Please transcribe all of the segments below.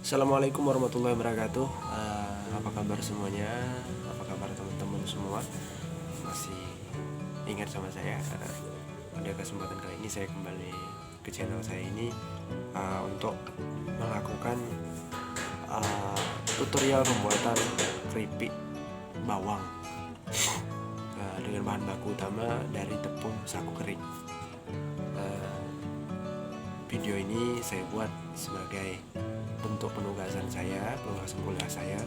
Assalamualaikum warahmatullahi wabarakatuh. Apa kabar semuanya? Apa kabar teman-teman semua? Masih ingat sama saya? Pada kesempatan kali ini saya kembali ke channel saya ini untuk melakukan tutorial pembuatan keripik bawang dengan bahan baku utama dari tepung sagu kering. Video ini saya buat sebagai bentuk penugasan kuliah saya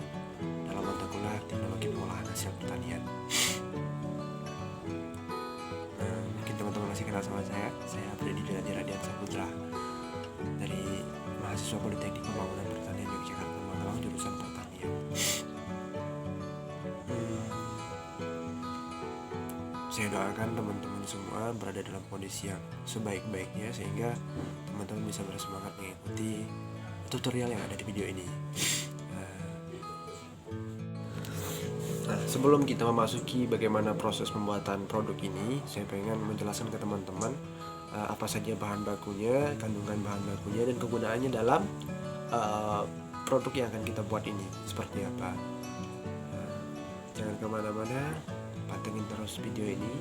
dalam mata kuliah teknologi pengolahan hasil pertanian. Mungkin teman-teman masih kenal sama saya Freddy Radian Saputra dari mahasiswa Politeknik Pembangunan Pertanian Yogyakarta Magelang, jurusan pertanian. Saya doakan teman-teman semua berada dalam kondisi yang sebaik-baiknya sehingga teman-teman bisa bersemangat mengikuti tutorial yang ada di video ini. Nah, sebelum kita memasuki bagaimana proses pembuatan produk ini, saya pengen menjelaskan ke teman-teman apa saja bahan bakunya, kandungan bahan bakunya, dan kegunaannya dalam produk yang akan kita buat ini seperti apa. Jangan kemana-mana, pantengin terus video ini.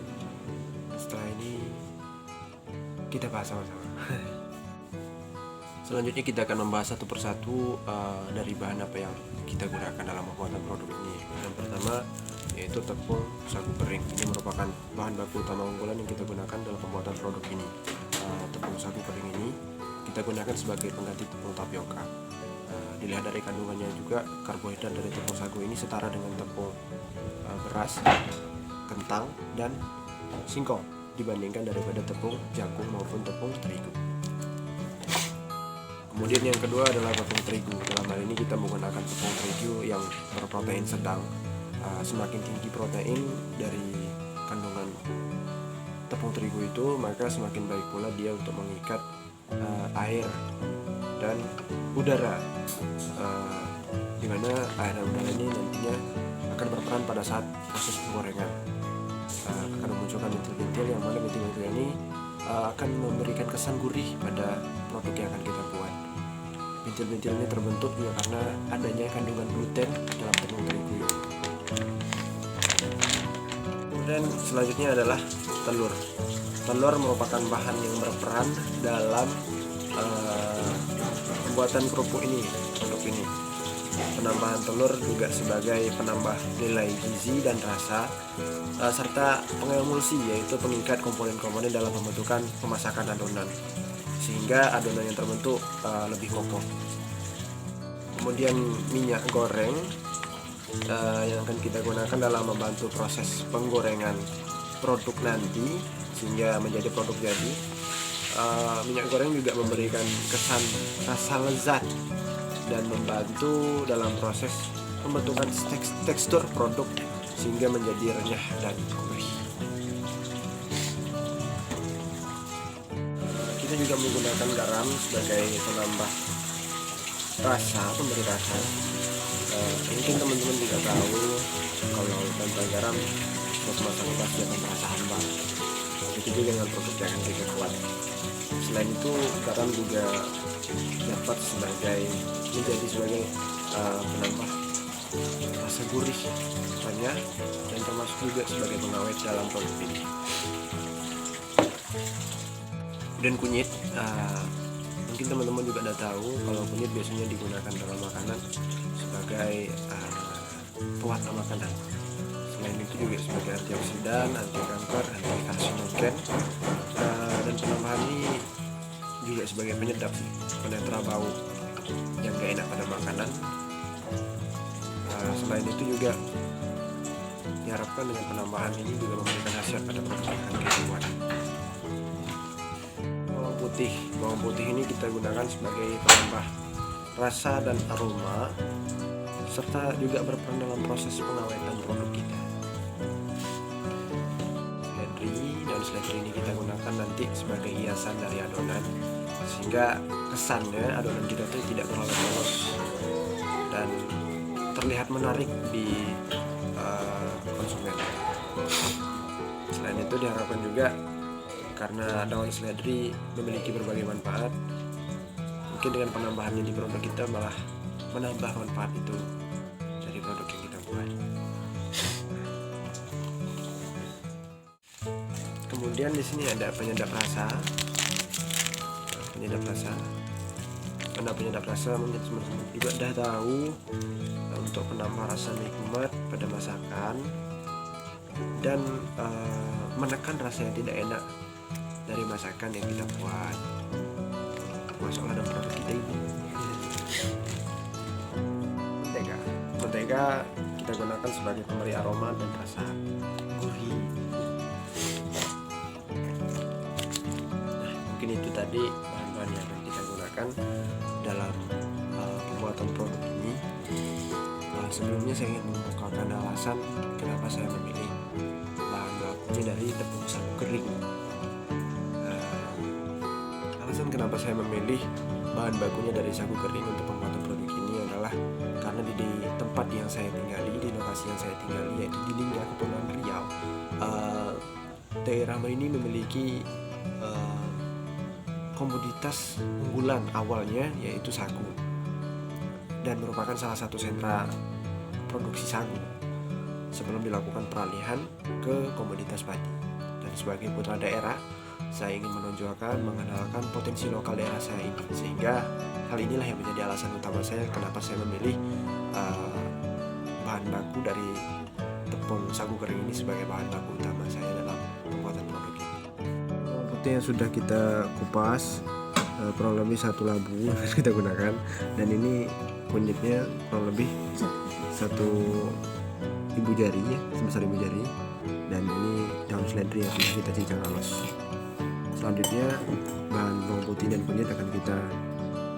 Setelah ini kita bahas sama-sama. Selanjutnya kita akan membahas satu persatu dari bahan apa yang kita gunakan dalam pembuatan produk ini. Yang pertama yaitu tepung sagu kering. Ini merupakan bahan baku utama unggulan yang kita gunakan dalam pembuatan produk ini. Tepung sagu kering ini kita gunakan sebagai pengganti tepung tapioka. Dilihat dari kandungannya juga, karbohidrat dari tepung sagu ini setara dengan tepung beras, kentang, dan singkong dibandingkan daripada tepung jagung maupun tepung terigu. Kemudian yang kedua adalah tepung terigu. Dalam hal ini kita menggunakan tepung terigu yang berprotein sedang. Semakin tinggi protein dari kandungan tepung terigu itu, maka semakin baik pula dia untuk mengikat air dan udara, dimana air dan udara ini nantinya akan berperan pada saat proses penggorengan. Akan memunculkan bintil-bintil yang mana bintil-bintil ini akan memberikan kesan gurih pada produk yang akan kita buat. Bintil-bintil ini terbentuk juga karena adanya kandungan gluten dalam tepung terigu ini. Kemudian selanjutnya adalah telur. Telur merupakan bahan yang berperan dalam pembuatan kerupuk ini, produk ini. Penambahan telur juga sebagai penambah nilai gizi dan rasa, serta pengemulsi, yaitu pengikat komponen-komponen dalam pembentukan pemasakan adonan, sehingga adonan yang terbentuk lebih kokoh. Kemudian minyak goreng yang akan kita gunakan dalam membantu proses penggorengan produk nanti sehingga menjadi produk jadi. Minyak goreng juga memberikan kesan rasa lezat dan membantu dalam proses pembentukan tekstur produk sehingga menjadi renyah dan gurih. Kita juga menggunakan garam sebagai penambah rasa, pemberi rasa. Mungkin teman-teman juga tahu kalau tanpa garam buat masakan pasti akan terasa hambar. Begitu juga dengan produk yang akan kita buat. Selain itu, garam juga dapat menjadi sebagai penambah rasa gurih, renyah, dan termasuk juga sebagai pengawet dalam produk ini. Dan kunyit, mungkin teman-teman juga udah tahu kalau kunyit biasanya digunakan dalam makanan sebagai pewarna makanan. Selain itu juga sebagai antioksidan, anti kanker, anti karsinogen, dan penambahan ini juga sebagai penyedap, penetra bau yang gak enak pada makanan. Selain itu juga diharapkan dengan penambahan ini juga memberikan hasil pada produk yang akan kita buat. Bawang putih ini kita gunakan sebagai penambah rasa dan aroma, serta juga berperan dalam proses pengawetan produk kita. Seledri ini kita gunakan nanti sebagai hiasan dari adonan, sehingga kesannya adonan kita itu tidak terlalu polos dan terlihat menarik di konsumen. Selain itu diharapkan juga karena daun seledri memiliki berbagai manfaat, mungkin dengan penambahannya di produk kita malah menambah manfaat itu dari produk yang kita buat. Kemudian di sini ada penyedap rasa. Karena penyedap rasa mungkin teman-teman juga sudah tahu, untuk penambah rasa nikmat pada masakan dan menekan rasa yang tidak enak dari masakan yang kita buat, termasuklah dalam produk kita ini. Mentega kita gunakan sebagai pemberi aroma dan rasa gurih. Nah, mungkin itu tadi bahan-bahan yang akan kita gunakan dalam pembuatan produk ini. Sebelumnya saya ingin mengemukakan alasan kenapa saya memilih bahan bakunya dari tepung sagu kering. Alasan kenapa saya memilih bahan bakunya dari sagu kering untuk pembuatan produk ini adalah karena di tempat yang saya tinggali, di lokasi yang saya tinggali, yaitu di Lingga, Kepulauan Riau, daerah ini memiliki komoditas unggulan awalnya, yaitu sagu, dan merupakan salah satu sentra produksi sagu sebelum dilakukan peralihan ke komoditas padi. Dan sebagai putra daerah, saya ingin menonjolkan, mengenalkan potensi lokal daerah saya ini, sehingga hal inilah yang menjadi alasan utama saya kenapa saya memilih bahan baku dari tepung sagu kering ini sebagai bahan baku utama saya dalam pembuatan produk ini. Bawang putih yang sudah kita kupas kurang lebih 1 labu kita gunakan, dan ini kunyitnya kurang lebih 1 ibu jari ya, sebesar ibu jari, dan ini daun seledri yang sudah kita cincang halus. Selanjutnya bahan bawang putih dan kunyit akan kita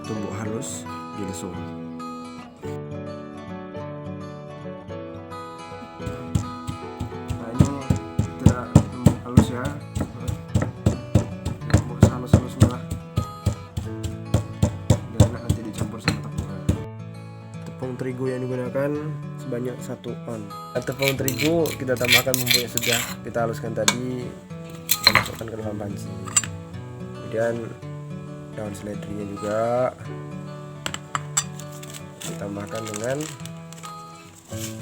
tumbuk halus di lesung. Nah, ini kita tumbuk halus ya, tumbuk halus-halus lah, biar enak nanti dicampur sama tepungnya. Tepung terigu yang digunakan sebanyak 1 on. Tepung terigu kita tambahkan bumbu yang sudah kita haluskan tadi, kita masukkan ke dalam panci. Kemudian daun seledrinya juga ditambahkan dengan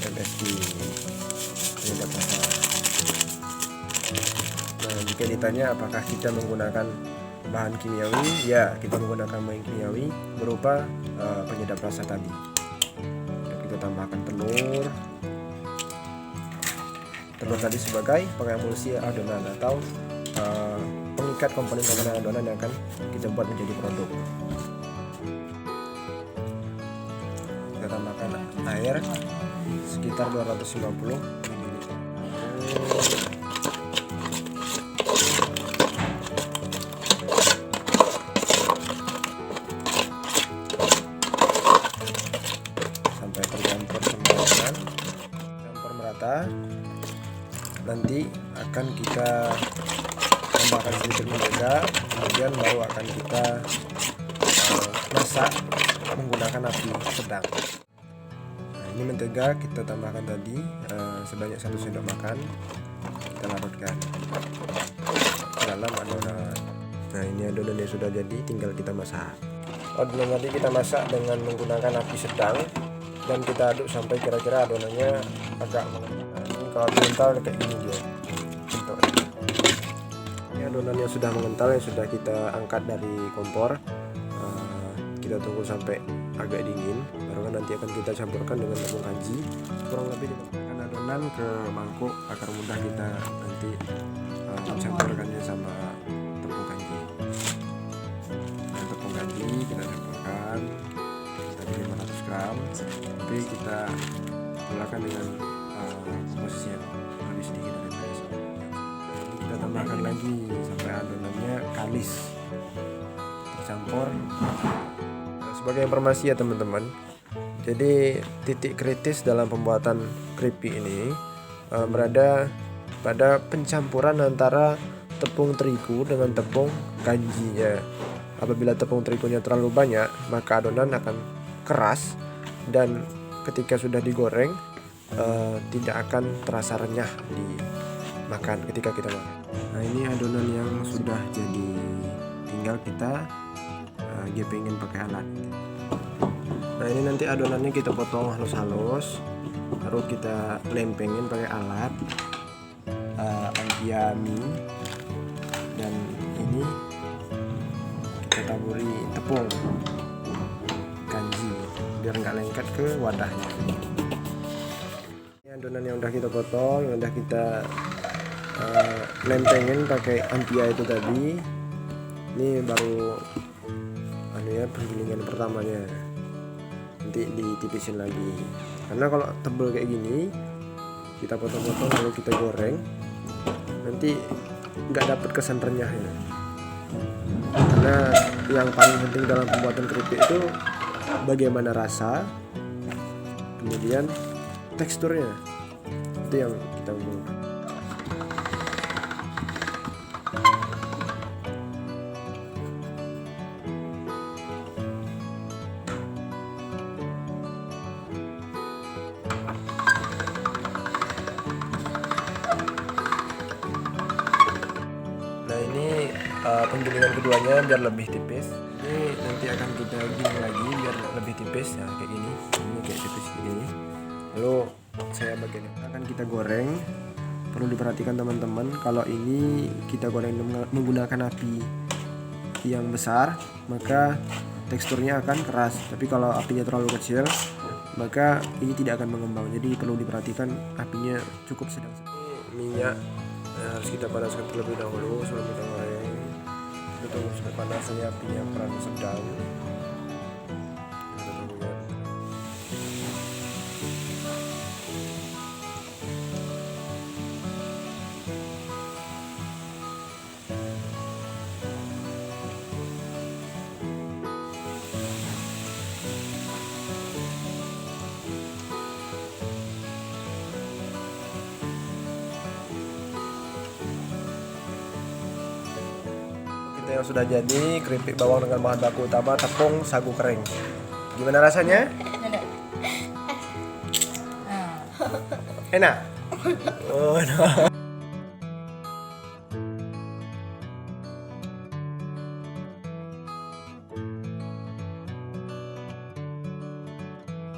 MSG, penyedap rasa. Nah, jika ditanya apakah kita menggunakan bahan kimiawi, ya, kita menggunakan bahan kimiawi berupa penyedap rasa tadi. Dan kita tambahkan telur tadi sebagai pengemulsi adonan atau pengikat komponen-komponen adonan yang akan kita buat menjadi produk. Kita tambahkan air sekitar 250 ml. Sampai tercampur semua adonan, campur merata. Nanti akan kita tambahkan sedikit mentega, kemudian baru akan kita masak menggunakan api sedang. Nah, ini mentega kita tambahkan tadi sebanyak 1 sendok makan, kita larutkan ke dalam adonan. Nah, ini adonan yang sudah jadi, tinggal kita masak. Adonan tadi kita masak dengan menggunakan api sedang, dan kita aduk sampai kira-kira adonannya agak mengental. Ini kalau mengental kayak gini dia bentuknya. Ini adonan yang sudah mengental, yang sudah kita angkat dari kompor. Kita tunggu sampai agak dingin, baru kan nanti akan kita campurkan dengan tepung kanji. Kurang lebih dimasukkan adonan ke mangkuk agar mudah kita nanti campurkannya sama tepung kanji. Nah, tepung kanji kita campurkan tadi 500 gram, tapi kita gulakan dengan komposisi yang lebih sedikit dari biasa. Nah, kita tambahkan lagi sampai adonannya kalis tercampur. Sebagai informasi ya teman-teman, jadi titik kritis dalam pembuatan keripik ini berada pada pencampuran antara tepung terigu dengan tepung kanjinya. Apabila tepung terigunya terlalu banyak, maka adonan akan keras, dan ketika sudah digoreng tidak akan terasa renyah dimakan ketika kita makan. Nah, ini adonan yang sudah jadi, tinggal kita gepengin pakai alat. Nah ini nanti adonannya kita potong halus-halus, baru kita lempengin pakai alat ampia mie, dan ini kita taburi tepung kanji biar nggak lengket ke wadahnya. Ini adonan yang udah kita potong, yang udah kita lempengin pakai ampia itu tadi. Ini baru penggilingan pertamanya, nanti ditipisin lagi, karena kalau tebel kayak gini kita potong-potong lalu kita goreng nanti nggak dapet kesan renyahnya. Karena yang paling penting dalam pembuatan keripik itu bagaimana rasa, kemudian teksturnya, itu yang kita butuhkan. Nah ini penggilingan keduanya biar lebih tipis. Ini nanti akan kita giling lagi biar lebih tipis ya, kayak gini. Ini kayak tipis kayak gini. Lalu saya bagian ini akan kita goreng. Perlu diperhatikan teman-teman, kalau ini kita goreng menggunakan api yang besar, maka teksturnya akan keras. Tapi kalau apinya terlalu kecil, maka ini tidak akan mengembang. Jadi perlu diperhatikan apinya cukup sedang. Minyak harus kita panaskan terlebih dahulu sebelum kita goreng. Kita tunggu sampai panasnya apinya peran sedang. Kita tunggu ya. Yang sudah jadi keripik bawang dengan bahan baku utama tepung sagu kering. Gimana rasanya? Enak. Oh, no.